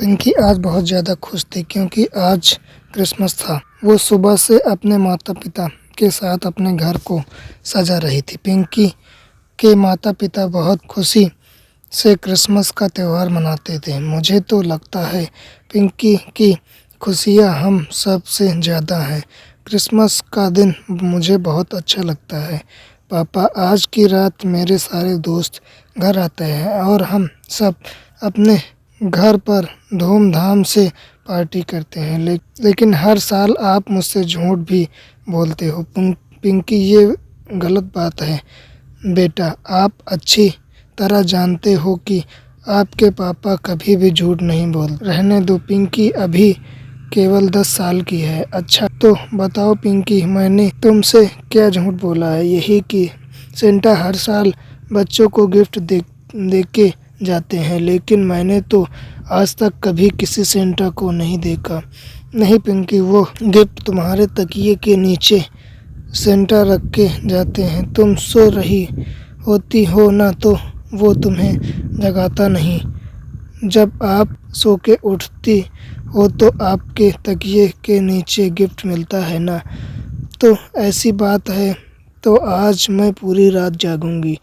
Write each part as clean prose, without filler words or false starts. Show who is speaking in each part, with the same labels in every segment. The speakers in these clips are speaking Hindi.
Speaker 1: पिंकी आज बहुत ज़्यादा खुश थी क्योंकि आज क्रिसमस था। वो सुबह से अपने माता पिता के साथ अपने घर को सजा रही थी। पिंकी के माता पिता बहुत खुशी से क्रिसमस का त्यौहार मनाते थे। मुझे तो लगता है पिंकी की खुशियाँ हम सब से ज़्यादा हैं। क्रिसमस का दिन मुझे बहुत अच्छा लगता है। पापा, आज की रात मेरे सारे दोस्त घर आते हैं और हम सब अपने घर पर धूमधाम से पार्टी करते हैं। लेकिन हर साल आप मुझसे झूठ भी बोलते हो। पिंकी, ये गलत बात है बेटा। आप अच्छी तरह जानते हो कि आपके पापा कभी भी झूठ नहीं बोलते। रहने दो, पिंकी अभी केवल 10 साल की है। अच्छा तो बताओ पिंकी, मैंने तुमसे क्या झूठ बोला है? यही कि सेंटा हर साल बच्चों को गिफ्ट देके जाते हैं, लेकिन मैंने तो आज तक कभी किसी सेंटा को नहीं देखा। नहीं पिंकी, वो गिफ्ट तुम्हारे तकिए के नीचे सेंटा रख के जाते हैं। तुम सो रही होती हो ना, तो वो तुम्हें जगाता नहीं। जब आप सो के उठती हो तो आपके तकिए के नीचे गिफ्ट मिलता है ना। तो ऐसी बात है तो आज मैं पूरी रात जागूंगी।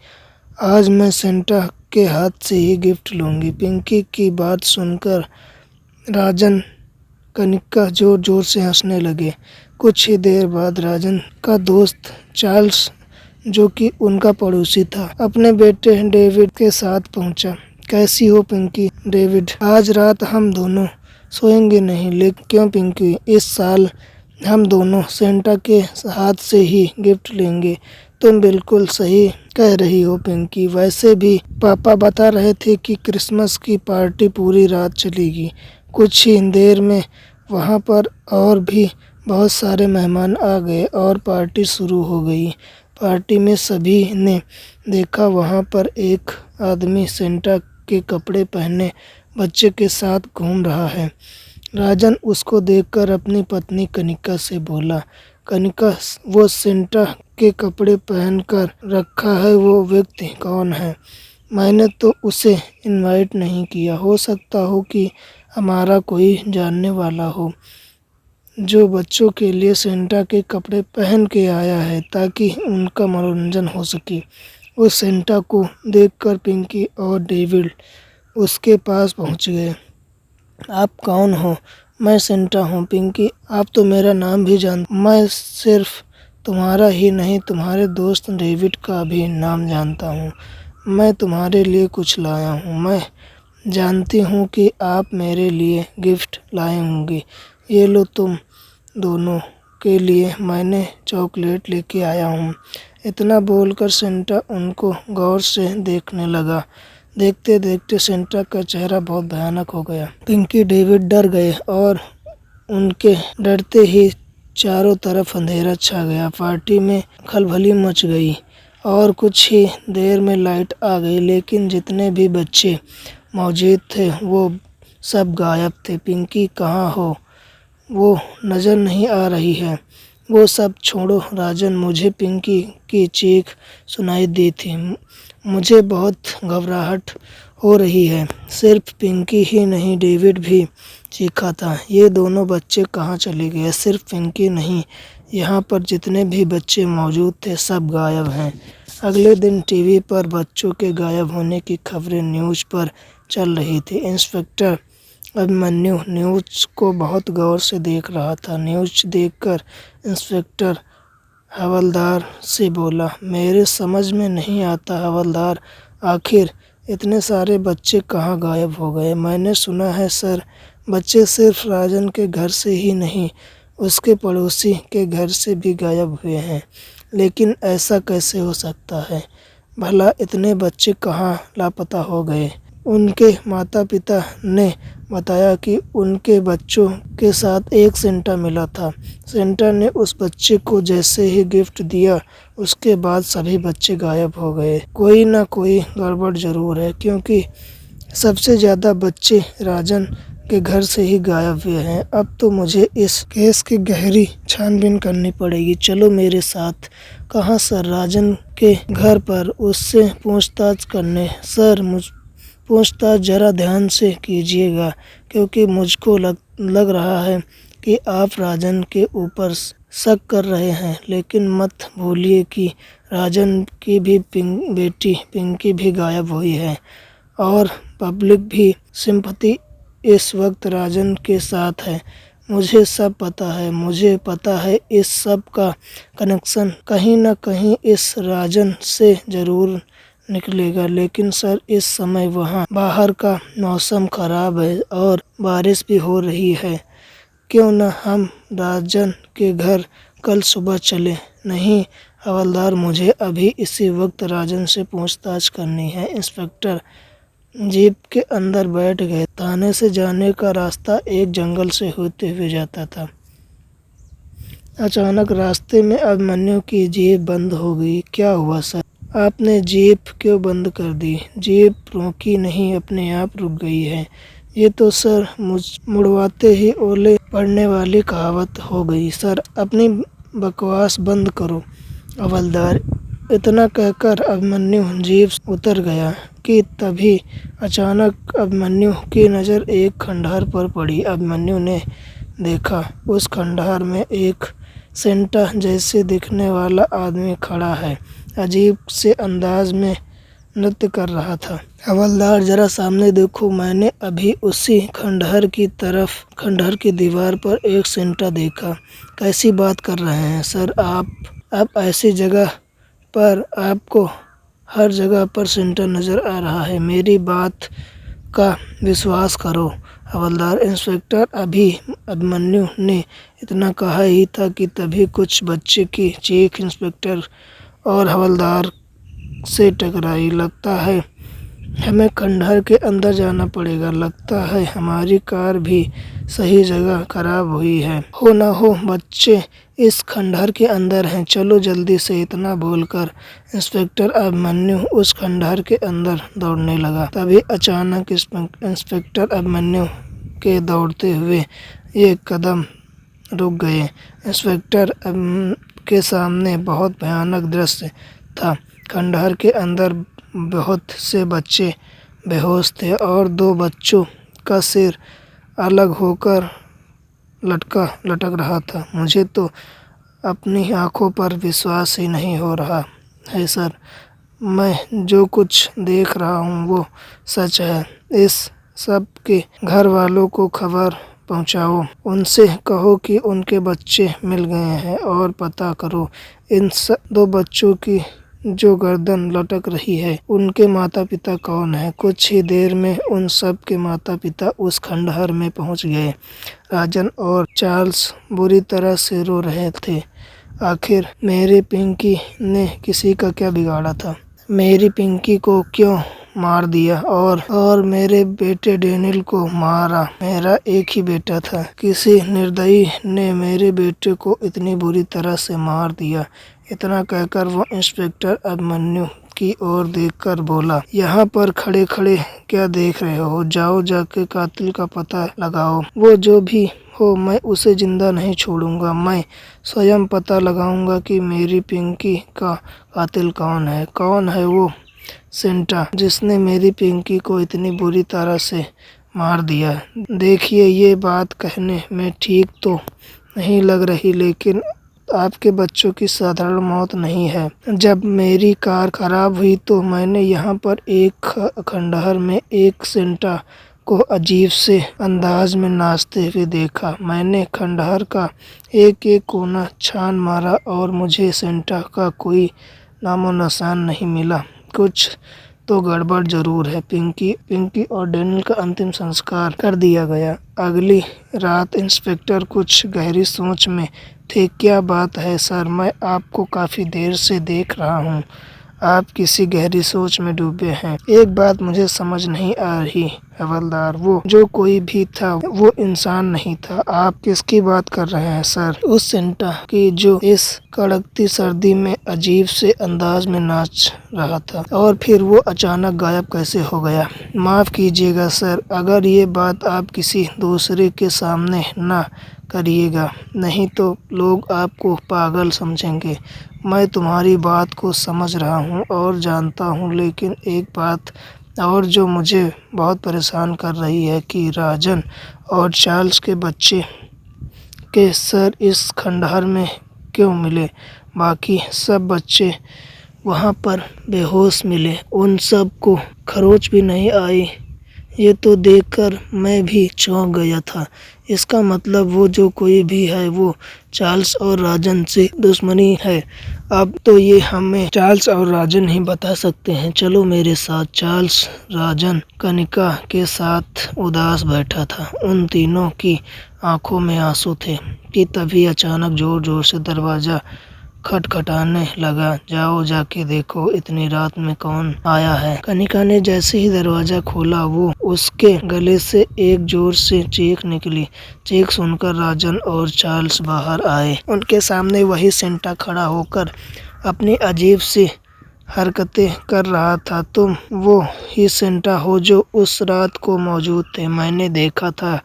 Speaker 1: आज मैं सेंटा के हाथ से ही गिफ्ट लूँगी। पिंकी की बात सुनकर राजन कनिका जोर जोर से हंसने लगे। कुछ ही देर बाद राजन का दोस्त चार्ल्स, जो कि उनका पड़ोसी था, अपने बेटे डेविड के साथ पहुंचा। कैसी हो पिंकी? डेविड, आज रात हम दोनों सोएंगे नहीं। लेकिन क्यों पिंकी? इस साल हम दोनों सेंटा के हाथ से ही गिफ्ट लेंगे। तुम बिल्कुल सही कह रही हो पिंकी। वैसे भी पापा बता रहे थे कि क्रिसमस की पार्टी पूरी रात चलेगी। कुछ ही देर में वहाँ पर और भी बहुत सारे मेहमान आ गए और पार्टी शुरू हो गई। पार्टी में सभी ने देखा वहाँ पर एक आदमी सेंटा के कपड़े पहने बच्चे के साथ घूम रहा है। राजन उसको देखकर अपनी पत्नी कनिका से बोला, कनिका, वो सेंटा के कपड़े पहनकर रखा है वो व्यक्ति कौन है? मैंने तो उसे इनवाइट नहीं किया। हो सकता हो कि हमारा कोई जानने वाला हो जो बच्चों के लिए सेंटा के कपड़े पहन के आया है ताकि उनका मनोरंजन हो सके। उस सेंटा को देखकर पिंकी और डेविड उसके पास पहुंच गए। आप कौन हो? मैं सेंटा हूँ पिंकी। आप तो मेरा नाम भी मैं सिर्फ तुम्हारा ही नहीं, तुम्हारे दोस्त डेविड का भी नाम जानता हूँ। मैं तुम्हारे लिए कुछ लाया हूँ। मैं जानती हूँ कि आप मेरे लिए गिफ्ट लाए होंगे। ये लो, तुम दोनों के लिए मैंने चॉकलेट लेके आया हूँ। इतना बोलकर सेंटा उनको गौर से देखने लगा। देखते देखते सेंटा का चेहरा बहुत भयानक हो गया। पिंकी, डेविड डर गए और उनके डरते ही चारों तरफ अंधेरा छा गया। पार्टी में खलबली मच गई और कुछ ही देर में लाइट आ गई, लेकिन जितने भी बच्चे मौजूद थे वो सब गायब थे। पिंकी कहाँ हो? वो नज़र नहीं आ रही है। वो सब छोड़ो राजन, मुझे पिंकी की चीख सुनाई दी थी। मुझे बहुत घबराहट हो रही है। सिर्फ पिंकी ही नहीं, डेविड भी चीखा था। ये दोनों बच्चे कहाँ चले गए? सिर्फ पिंकी नहीं, यहाँ पर जितने भी बच्चे मौजूद थे सब गायब हैं। अगले दिन टीवी पर बच्चों के गायब होने की खबरें न्यूज़ पर चल रही थी। इंस्पेक्टर अभिमन्यु न्यूज़ को बहुत गौर से देख रहा था। न्यूज़ देखकर इंस्पेक्टर हवलदार से बोला, मेरे समझ में नहीं आता हवलदार, आखिर इतने सारे बच्चे कहाँ गायब हो गए? मैंने सुना है सर, बच्चे सिर्फ राजन के घर से ही नहीं, उसके पड़ोसी के घर से भी गायब हुए हैं। लेकिन ऐसा कैसे हो सकता है? भला इतने बच्चे कहाँ लापता हो गए? उनके माता पिता ने बताया कि उनके बच्चों के साथ एक सेंटा मिला था। सेंटा ने उस बच्चे को जैसे ही गिफ्ट दिया, उसके बाद सभी बच्चे गायब हो गए। कोई ना कोई गड़बड़ ज़रूर है, क्योंकि सबसे ज़्यादा बच्चे राजन के घर से ही गायब हुए हैं। अब तो मुझे इस केस की गहरी छानबीन करनी पड़ेगी। चलो मेरे साथ। कहाँ सर? राजन के घर पर, उससे पूछताछ करने। सर, पूछताछ जरा ध्यान से कीजिएगा, क्योंकि मुझको लग रहा है कि आप राजन के ऊपर शक कर रहे हैं, लेकिन मत भूलिए कि राजन की भी बेटी पिंकी भी गायब हुई है और पब्लिक भी सिंपैथी इस वक्त राजन के साथ है। मुझे सब पता है, मुझे पता है इस सब का कनेक्शन कहीं न कहीं इस राजन से ज़रूर निकलेगा, लेकिन सर इस समय वहाँ बाहर का मौसम खराब है और बारिश भी हो रही है। क्यों न हम राजन के घर कल सुबह चले? नहीं हवलदार, मुझे अभी इसी वक्त राजन से पूछताछ करनी है। इंस्पेक्टर जीप के अंदर बैठ गए। थाने से जाने का रास्ता एक जंगल से होते हुए जाता था। अचानक रास्ते में अभिमन्यु की जीप बंद हो गई। क्या हुआ सर? आपने जीप क्यों बंद कर दी? जीप रोकी नहीं, अपने आप रुक गई है। ये तो सर मुड़वाते ही ओले पड़ने वाली कहावत हो गई। सर अपनी बकवास बंद करो। हवलदार, इतना कहकर अभिमन्यु जीप से उतर गया कि तभी अचानक अभिमन्यु की नज़र एक खंडहर पर पड़ी। अभिमन्यु ने देखा उस खंडहर में एक सेंटा जैसे दिखने वाला आदमी खड़ा है, अजीब से अंदाज में नृत्य कर रहा था। हवलदार जरा सामने देखो, मैंने अभी उसी खंडहर की दीवार पर एक सेंटा देखा। कैसी बात कर रहे हैं सर आप ऐसी जगह पर आपको हर जगह पर सेंटा नज़र आ रहा है। मेरी बात का विश्वास करो हवलदार। इंस्पेक्टर अभिमन्यु ने इतना कहा ही था कि तभी कुछ बच्चे की चीख इंस्पेक्टर और हवलदार से टकराई। लगता है हमें खंडहर के अंदर जाना पड़ेगा। लगता है हमारी कार भी सही जगह खराब हुई है। हो ना हो बच्चे इस खंडहर के अंदर हैं। चलो जल्दी से। इतना बोलकर इंस्पेक्टर अभिमन्यु उस खंडहर के अंदर दौड़ने लगा। तभी अचानक इंस्पेक्टर अभिमन्यु के दौड़ते हुए एक कदम रुक गए। इंस्पेक्टर के सामने बहुत भयानक दृश्य था। खंडहर के अंदर बहुत से बच्चे बेहोश थे और दो बच्चों का सिर अलग होकर लटक रहा था। मुझे तो अपनी आंखों पर विश्वास ही नहीं हो रहा है सर। मैं जो कुछ देख रहा हूँ वो सच है। इस सब के घर वालों को खबर पहुँचाओ। उनसे कहो कि उनके बच्चे मिल गए हैं और पता करो इन दो बच्चों की जो गर्दन लटक रही है उनके माता पिता कौन है। कुछ ही देर में उन सब के माता पिता उस खंडहर में पहुंच गए। राजन और चार्ल्स बुरी तरह से रो रहे थे। आखिर मेरी पिंकी ने किसी का क्या बिगाड़ा था? मेरी पिंकी को क्यों मार दिया और मेरे बेटे डेनियल को मारा? मेरा एक ही बेटा था। किसी निर्दयी ने मेरे बेटे को इतनी बुरी तरह से मार दिया। इतना कहकर वो इंस्पेक्टर अभिमन्यु की ओर देखकर बोला, यहाँ पर खड़े खड़े क्या देख रहे हो? जाओ जाके कातिल का पता लगाओ। वो जो भी हो मैं उसे जिंदा नहीं छोड़ूंगा। मैं स्वयं पता लगाऊंगा कि मेरी पिंकी का कातिल कौन है। कौन है वो सेंटा जिसने मेरी पिंकी को इतनी बुरी तरह से मार दिया? देखिए ये बात कहने में ठीक तो नहीं लग रही, लेकिन आपके बच्चों की साधारण मौत नहीं है। जब मेरी कार खराब हुई तो मैंने यहाँ पर एक खंडहर में एक सेंटा को अजीब से अंदाज में नाचते हुए देखा। मैंने खंडहर का एक एक कोना छान मारा और मुझे सेंटा का कोई नामो निशान नहीं मिला। कुछ तो गड़बड़ जरूर है। पिंकी और डेनियल का अंतिम संस्कार कर दिया गया। अगली रात इंस्पेक्टर कुछ गहरी सोच में थे। क्या बात है सर? मैं आपको काफ़ी देर से देख रहा हूँ, आप किसी गहरी सोच में डूबे हैं। एक बात मुझे समझ नहीं आ रही हवलदार, वो जो कोई भी था वो इंसान नहीं था। आप किसकी बात कर रहे हैं सर? उस सेंटा की जो इस कड़कती सर्दी में अजीब से अंदाज में नाच रहा था। और फिर वो अचानक गायब कैसे हो गया? माफ़ कीजिएगा सर, अगर ये बात आप किसी दूसरे के सामने ना करिएगा, नहीं तो लोग आपको पागल समझेंगे। मैं तुम्हारी बात को समझ रहा हूँ और जानता हूँ, लेकिन एक बात और जो मुझे बहुत परेशान कर रही है कि राजन और चार्ल्स के बच्चे के सर इस खंडहर में क्यों मिले। बाकी सब बच्चे वहाँ पर बेहोश मिले, उन सब को खरोच भी नहीं आई। ये तो देखकर मैं भी चौंक गया था। इसका मतलब वो जो कोई भी है वो चार्ल्स और राजन से दुश्मनी है। अब तो ये हमें चार्ल्स और राजन ही बता सकते हैं। चलो मेरे साथ। चार्ल्स राजन कनिका के साथ उदास बैठा था। उन तीनों की आंखों में आंसू थे कि तभी अचानक जोर जोर से दरवाजा खटखटाने लगा। जाओ जाके देखो इतनी रात में कौन आया है। कनिका ने जैसे ही दरवाजा खोला वो उसके गले से एक जोर से चीख निकली। चीख सुनकर राजन और चार्ल्स बाहर आए। उनके सामने वही सेंटा खड़ा होकर अपनी अजीब सी हरकतें कर रहा था। तुम वो ही सेंटा हो जो उस रात को मौजूद थे। मैंने देखा था,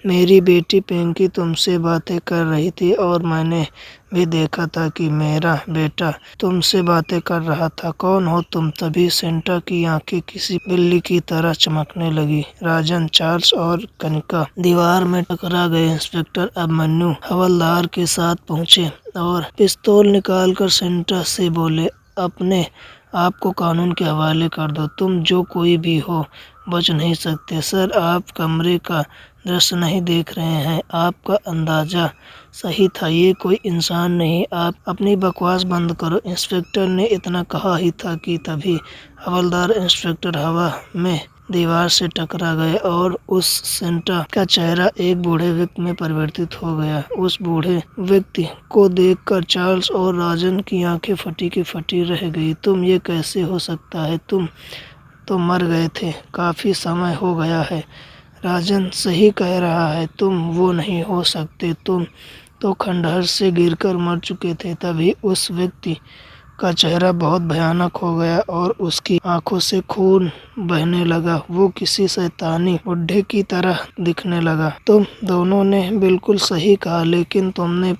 Speaker 1: मेरी बेटी पिंकी तुमसे बातें कर रही थी और मैंने भी देखा था कि मेरा बेटा तुमसे बातें कर रहा था। कौन हो तुम? तभी सेंटा की आंखें किसी बिल्ली की तरह चमकने लगी। राजन, चार्ल्स और कनिका दीवार में टकरा गए। इंस्पेक्टर अभिमन्यु हवलदार के साथ पहुंचे और पिस्तौल निकालकर सेंटा से बोले, अपने आप को कानून के हवाले कर दो। तुम जो कोई भी हो बच नहीं सकते। सर, आप कमरे का दृश्य नहीं देख रहे हैं। आपका अंदाजा सही था, ये कोई इंसान नहीं। आप अपनी बकवास बंद करो। इंस्पेक्टर ने इतना कहा ही था कि तभी हवलदार इंस्पेक्टर हवा में दीवार से टकरा गए और उस सेंटा का चेहरा एक बूढ़े व्यक्ति में परिवर्तित हो गया। उस बूढ़े व्यक्ति को देखकर चार्ल्स और राजन की आंखें फटी की फटी रह गई। तुम, ये कैसे हो सकता है? तुम तो मर गए थे, काफी समय हो गया है। राजन सही कह रहा है, तुम वो नहीं हो सकते। तुम तो खंडहर से गिरकर मर चुके थे। तभी उस व्यक्ति का चेहरा बहुत भयानक हो गया और उसकी आंखों से खून बहने लगा। वो किसी शैतानी बुड्ढे की तरह दिखने लगा। तुम दोनों ने बिल्कुल सही कहा, लेकिन तुमने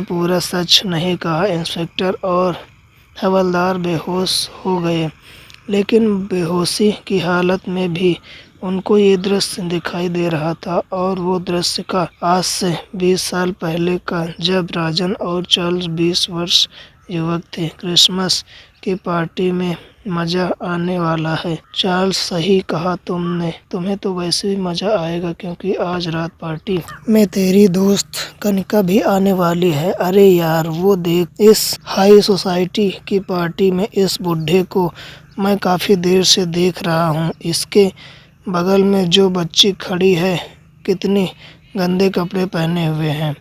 Speaker 1: पूरा सच नहीं कहा। इंस्पेक्टर और हवलदार बेहोश हो गए, लेकिन बेहोशी की हालत में भी उनको ये दृश्य दिखाई दे रहा था और वो दृश्य का आज से 20 साल पहले का, जब राजन और चार्ल्स 20 वर्ष युवक थे। क्रिसमस की पार्टी में मजा आने वाला है। चार्ल्स, सही कहा तुमने। तुम्हें तो वैसे भी मजा आएगा क्योंकि आज रात पार्टी में तेरी दोस्त कनिका भी आने वाली है। अरे यार, वो देख, इस हाई सोसाइटी की पार्टी में इस बुड्ढे को मैं काफी देर से देख रहा हूँ। इसके बगल में जो बच्ची खड़ी है, कितनी गंदे कपड़े पहने हुए हैं।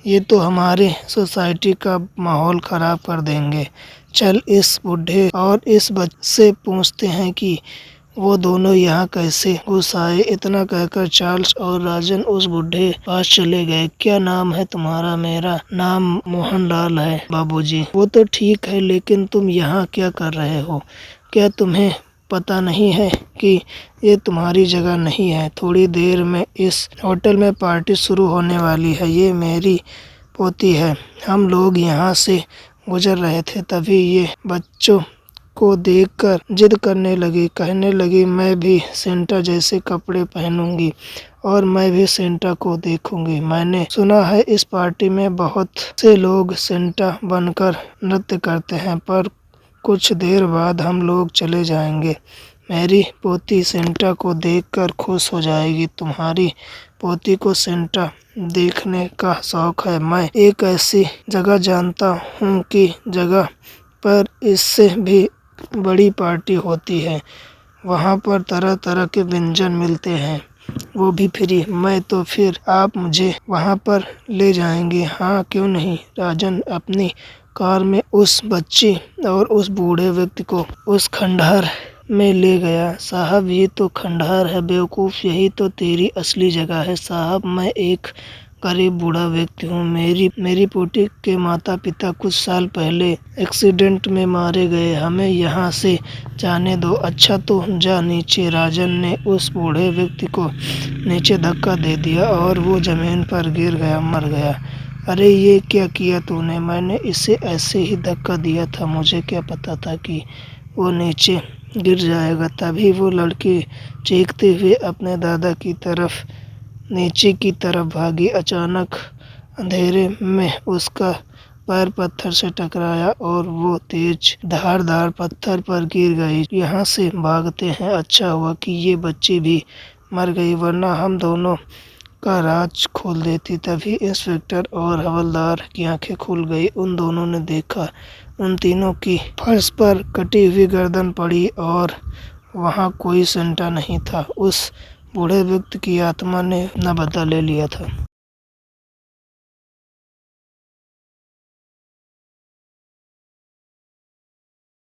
Speaker 1: ये तो हमारे सोसाइटी का माहौल खराब कर देंगे। चल इस बुढ़े और इस बच्चे से पूछते हैं कि वो दोनों यहाँ कैसे घुस आए। इतना कहकर चार्ल्स और राजन उस बुढ़े पास चले गए। क्या नाम है तुम्हारा? मेरा नाम मोहनलाल है बाबूजी। वो तो ठीक है, लेकिन तुम यहाँ क्या कर रहे हो? क्या तुम्हें पता नहीं है कि ये तुम्हारी जगह नहीं है? थोड़ी देर में इस होटल में पार्टी शुरू होने वाली है। ये मेरी पोती है। हम लोग यहाँ से गुजर रहे थे, तभी ये बच्चों को देखकर जिद करने लगी। कहने लगी, मैं भी सेंटा जैसे कपड़े पहनूंगी और मैं भी सेंटा को देखूंगी। मैंने सुना है इस पार्टी में बहुत से लोग सेंटा बनकर नृत्य करते हैं, पर कुछ देर बाद हम लोग चले जाएंगे। मेरी पोती सेंटा को देखकर खुश हो जाएगी। तुम्हारी पोती को सेंटा देखने का शौक है। मैं एक ऐसी जगह जानता हूँ कि जगह पर इससे भी बड़ी पार्टी होती है। वहाँ पर तरह तरह के व्यंजन मिलते हैं, वो भी फ्री। मैं तो फिर आप मुझे वहाँ पर ले जाएंगे? हाँ, क्यों नहीं। राजन अपनी कार में उस बच्ची और उस बूढ़े व्यक्ति को उस खंडहर में ले गया। साहब, ये तो खंडहर है बेवकूफ़, यही तो तेरी असली जगह है। साहब, मैं एक गरीब बूढ़ा व्यक्ति हूँ। मेरी पोती के माता पिता कुछ साल पहले एक्सीडेंट में मारे गए। हमें यहाँ से जाने दो। अच्छा तो जा नीचे। राजन ने उस बूढ़े व्यक्ति को नीचे धक्का दे दिया और वो जमीन पर गिर गया, मर गया। अरे ये क्या किया तूने? मैंने इसे ऐसे ही धक्का दिया था, मुझे क्या पता था कि वो नीचे गिर जाएगा। तभी वो लड़की चीखते हुए अपने दादा की तरफ नीचे की तरफ भागी। अचानक अंधेरे में उसका पैर पत्थर से टकराया और वो तेज धारदार पत्थर पर गिर गई। यहाँ से भागते हैं, अच्छा हुआ कि ये बच्ची भी मर गई, वरना हम दोनों का राज खोल देती। तभी इंस्पेक्टर और हवलदार की आंखें खुल गई। उन दोनों ने देखा उन तीनों की फर्श पर कटी हुई गर्दन पड़ी और वहाँ कोई संटा नहीं था। उस बूढ़े व्यक्ति की आत्मा ने अपना बदला ले लिया था।